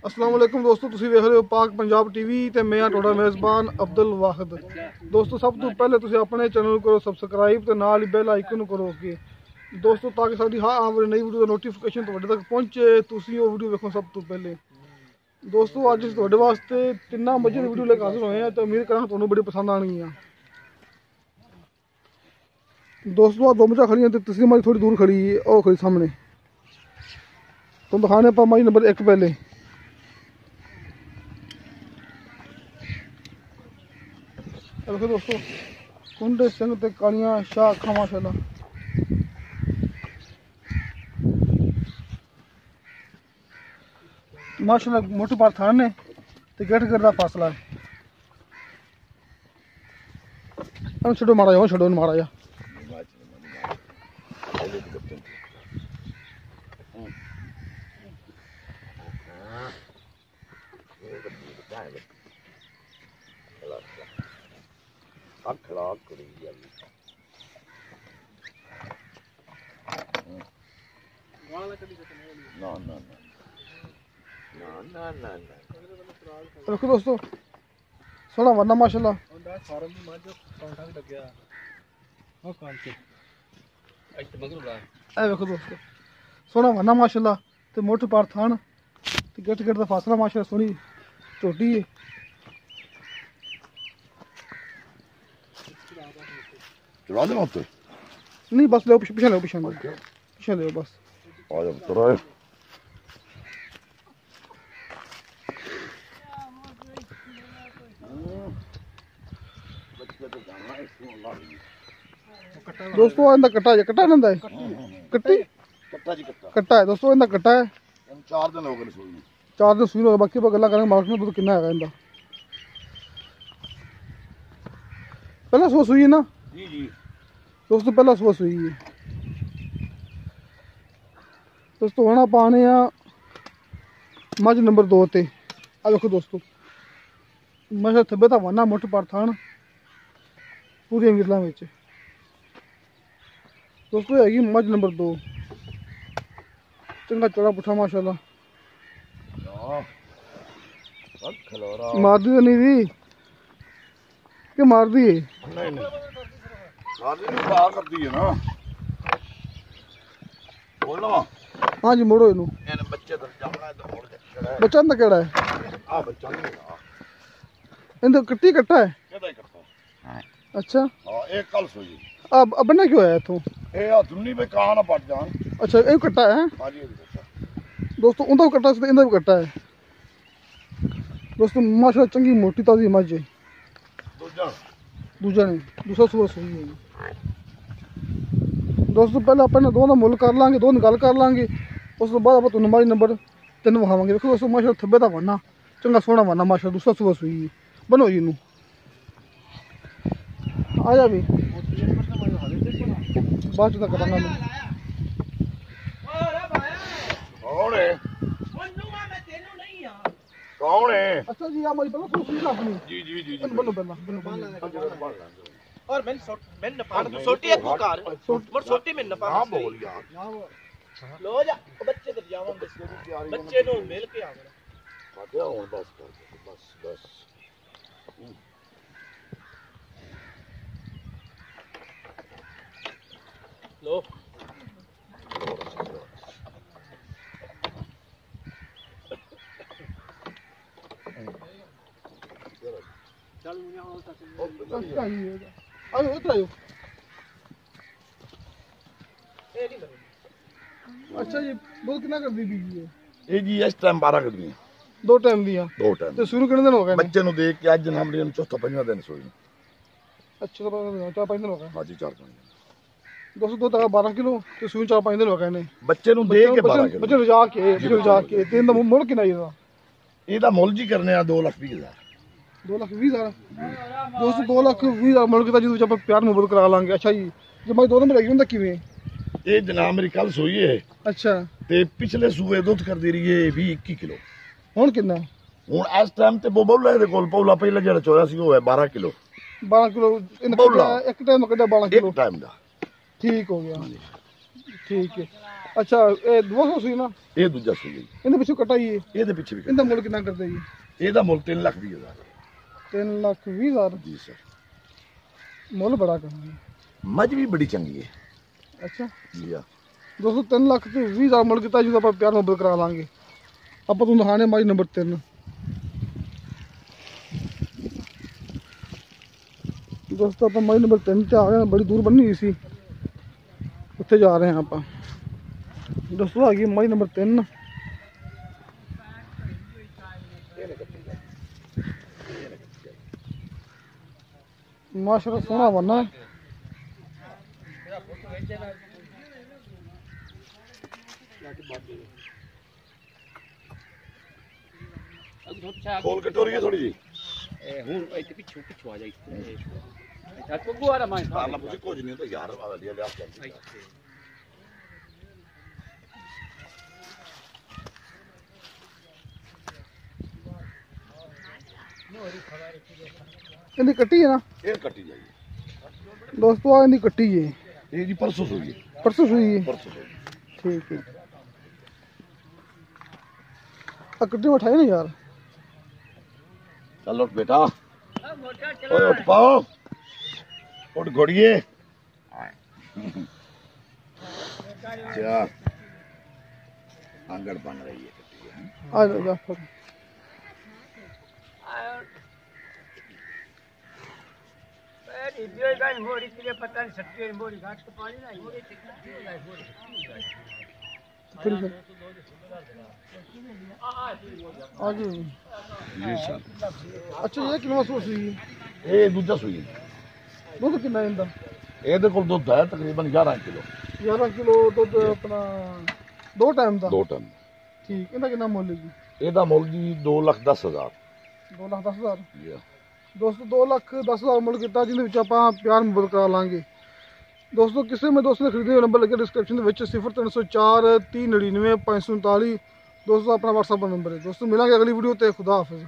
अस्सलाम वालेकुम दोस्तों, तुसीं वेख रहे हो पाक पंजाब टीवी ते मैं हां तुहाडा मेज़बान अब्दुल वाहिद। दोस्तों सब तो पहले तुसीं अपने चैनल करो सबसक्राइब ते नाल ही बेल आइकन करो कि दोस्तों ताकि साडी हर आने वाली नई वीडियो दा नोटिफिकेशन तुहाडे तक पहुंचे, तुसीं वो वीडियो वेखो सब तो पहले। दोस्तों अज तुहाडे वास्ते तिन्ना मजे दी वीडियो लेके हाजिर होए हैं तो उम्मीद करां तुहानूं बड़ी पसंद आनी। दोस्तों दो मजा खड़ी हैं, तीसरी मज थोड़ी दूर खड़ी है, वो खड़ी सामने। तुम दिखाने पर मज नंबर 1 पहले। देखो दोस्तों कुंडे सिंह ते कालियां शाह अखा माशाल्लाह। माशाल्लाह मोटी पार थान ने ते गेट गेट दा फासला है। हम छड़ो मारा जा, छड़ो मारा जा। देखो दोस्तों सोना वरना माशाल्लाह। देखो दोस्तों सोना वरना माशाल्लाह ते मोटे पार थान ते गेट गेट दा फासला माशाल्लाह। सोनी झोटी है। नहीं बस ले पीछे ले पीछे ले बस। दोस्तों इंदा कट्टा है, कट्टा नंदा है, कट्टी कट्टा है दोस्तों, इंदा कट्टा है। 4 दिन हो गए सूई में, 4 दिन सूई हो गए। बाकी गल्ला करेंगे मार्केट में दूध कितना है इंदा। पहला सुबह सूई है ना जी दोस्तों, पहला सुबह सूई है दोस्तों। होना पाने मज नंबर 2 ते। आ देखो दोस्तों मजा थब्बे ता वना मोटे पार थान पूरी अंगिरला में दोस्तों हैगी मज नंबर 2। चंगा चौड़ा पुठा माशाल्लाह। मार दी तो नहीं दी कि मार दी है? हाँ जी मोड़ो इनू। बच्चा इंदा केड़ा है? इंदा कट्टी कट्टा है। अच्छा अब बनना क्यों है इथों? अच्छा ये कट्टा है दोस्तों, उनका भी कट्टा इंदा भी कट्टा है दोस्तों। माशाल्लाह चंगी मोटी ताजी मज है। दूजा नहीं दूसरा सुबह सूई है दोस्तों। पहले अपने दो मुल कर लांगे, दो गल कर लांगे, उस तो बाद तुम मज नंबर 3 विखावांगे। देखो दोस्तों माशाल्लाह थब्बे दा वना चंगा सोहना वना माशाल्लाह। दूसरा सुबह सूई है। बनो जी नू आ जा भी बाद च करांगा मैं। कौन है? अच्छा जी हमारी पहला सूई अपनी जी जी जी बनो पहला। और मैं नपान तो छोटी है कार मोर छोटी में नपान। हां बोल यार लो जा बच्चे तो जावन बच्चे नो मिल के आ गया बस बस बस। लो चल मुझे आयो इधर आयो। अच्छा जी दूध कितना कर दी बीजी है? ये जी इस टाइम 12 कर दी। 2 टाइम दिया। 2 टाइम ते शुरू कितने दिन हो गए बच्चे नु देख के? आज नाम लिया चौथा 5वां दिन सोई। अच्छा तो 4-5 दिन हो गए। हां जी 4-5 दिन दोस्तों। दूध 12 किलो ते सूई 4-5 दिन हो गए ने। बच्चे नु देख के 12 किलो बच्चे रजा के तीन दा मुल किना ਇਹਦਾ? ਇਹਦਾ ਮੁੱਲ ਜੀ ਕਰਨੇ ਆ 2,20,000। 2,20,000 दोस्तों 2,20,000 मुल के जो ਆਪਾਂ ਪਿਆਰ ਮੁਹੱਬਤ ਕਰਾ ਲਾਂਗੇ। ਅੱਛਾ ਜੀ ਜੇ ਮੈਂ 2 ਨੰਬਰ ਲੱਗੀ ਹੁੰਦਾ ਕਿਵੇਂ? ਇਹ ਜਨਾਬ ਮੇਰੀ ਕੱਲ ਸੋਈ ਹੈ। ਅੱਛਾ ਤੇ ਪਿਛਲੇ ਸੂਏ ਦੁੱਧ ਕਰਦੀ ਰਹੀ ਹੈ 20-21 ਕਿਲੋ। ਹੁਣ ਕਿੰਨਾ? ਹੁਣ ਇਸ ਟਾਈਮ ਤੇ ਬੋਬਲਾ ਦੇ ਕੋਲ ਪੌਲਾ ਪਹਿਲਾਂ ਜਿਹੜਾ ਚੋਇਆ ਸੀ ਉਹ ਹੈ 12 ਕਿਲੋ। 12 ਕਿਲੋ ਇੱਕ ਟਾਈਮ ਕੱਢਿਆ 12 ਕਿਲੋ ਇੱਕ ਟਾਈਮ ਦਾ। ठीक हो गया ठीक है। ਅੱਛਾ ਇਹ 200 ਸੀ ਨਾ, ਇਹ ਦੂਜਾ ਸੂਈ ਜੀ। ਇਹਦੇ ਪਿੱਛੋਂ ਕਟਾ ਹੀ ਹੈ। ਇਹਦੇ ਪਿੱਛੇ ਵੀ ਇਹਦਾ ਮੁੱਲ ਕਿੰਨਾ ਕਰਦੇ ਜੀ? ਇਹਦਾ ਮੁੱਲ 3,20,000 3,20,000 ਜੀ ਸਰ। ਮੁੱਲ ਬੜਾ ਕਰਦੇ। ਮੱਝ ਵੀ ਬੜੀ ਚੰਗੀ ਹੈ ਅੱਛਾ ਜੀ ਆ। ਦੋਸਤੋ 3,20,000 ਮੁੱਲ ਕੀਤਾ ਜੀ, ਆਪਾਂ ਪਿਆਰ ਮੁਹੱਬਤ ਕਰਾ ਲਾਂਗੇ। ਆਪਾਂ ਤੁਹਾਨੂੰ ਦਿਖਾਣੇ ਮੱਝ ਨੰਬਰ 3। ਦੋਸਤੋ ਆਪਾਂ ਮੱਝ ਨੰਬਰ 3 'ਚ ਆ ਗਏ ਹਾਂ, ਬੜੀ ਦੂਰ ਬੰਨੀ ਹੋਈ ਸੀ, ਉੱਥੇ ਜਾ ਰਹੇ ਹਾਂ ਆਪਾਂ। ਦੋਸਤੋ ਆ ਗਈ ਮੱਝ ਨੰਬਰ 3। ਮਾਸ਼ਾਅੱਲਾ ਸੋਹਣਾ ਬੰਨਾ। ਖੋਲ ਕੇ ਟੋਰੀਏ ਥੋੜੀ ਜੀ। ਹੁਣ ਇੱਥੇ ਪਿੱਛੋਂ ਆ ਜਾਈ ਅੱਛਾ ਪੱਗੂ ਆ ਰਹਾ ਮੈਂ ਸਾਲਾ ਪੁੱਛ ਕੁਝ ਨਹੀਂ ਤਾਂ ਯਾਰ ਵਧੀਆ ਲਿਆ ਕੇ ਇਹਦੀ ਕੱਟੀ ਹੈ ਨਾ ਇਹ ਕੱਟੀ ਜਾਈਏ ਦੋਸਤੋ, ਆ ਇਹਦੀ ਕੱਟੀ ਹੈ। ਇਹ ਜੀ ਪਰਸੋਂ ਸੂਈ ਹੈ। ਪਰਸੋਂ ਸੂਈ ਹੈ। ਪਰਸੋਂ ਸੂਈ। ਠੀਕ ਹੈ। ਆ ਕੱਟੀ ਉਠਾਈ ਨਾ ਯਾਰ। ਚੱਲ ਉੱਠ ਬੇਟਾ, ਓਏ ਉੱਠ ਪਾਓ, ਉੱਠ ਘੋੜੀਏ। ਜਾ ਆਂਗੜ ਬਣ ਰਹੀ ਹੈ। ਆ ਜਾ ਜਾਫਰ। पता नहीं सकते मोरी घाट के पानी ना आ जी। ਜੀ ਸਰ। ਅੱਛਾ ਇਹ ਕਿੰਨਾ ਸੂਈ ਸੀ? ਇਹ ਦੂਜਾ ਸੂਈ ਹੈ। ਦੁੱਧ ਕਿੰਨਾ ਇਹਦਾ? ਇਹਦੇ ਕੋਲ ਦੁੱਧ ਹੈ ਤਕਰੀਬਨ 11 ਕਿਲੋ। 11 ਕਿਲੋ ਦੁੱਧ ਆਪਣਾ 2 ਟਾਈਮ ਦਾ। 2 ਟਨ। ਠੀਕ। ਇਹਦਾ ਕਿੰਨਾ ਮੁੱਲ ਹੈ ਜੀ? ਇਹਦਾ ਮੁੱਲ ਜੀ 2,10,000। 2,10,000। ਜੀ ਦੋਸਤੋ 2,10,000 ਮੁੱਲ ਕੀਤਾ, ਜਿਹਦੇ ਵਿੱਚ ਆਪਾਂ ਪਿਆਰ ਮੁਹੱਬਤ ਕਰਾ ਲਾਂਗੇ। ਦੋਸਤੋ ਕਿਸੇ ਮੈਂ ਦੋਸਤ ਨੇ ਖਰੀਦੇ ਹੋਏ ਨੰਬਰ ਲੱਗਿਆ ਡਿਸਕ੍ਰਿਪਸ਼ਨ ਦੇ ਵਿੱਚ 0304 3099 539। ਦੋਸਤੋ ਆਪਣਾ WhatsApp ਨੰਬਰ ਹੈ। ਦੋਸਤੋ ਮਿਲਾਂਗੇ ਅਗਲੀ ਵੀਡੀਓ ਤੇ। ਖੁਦਾ ਹਾਫਿਜ਼।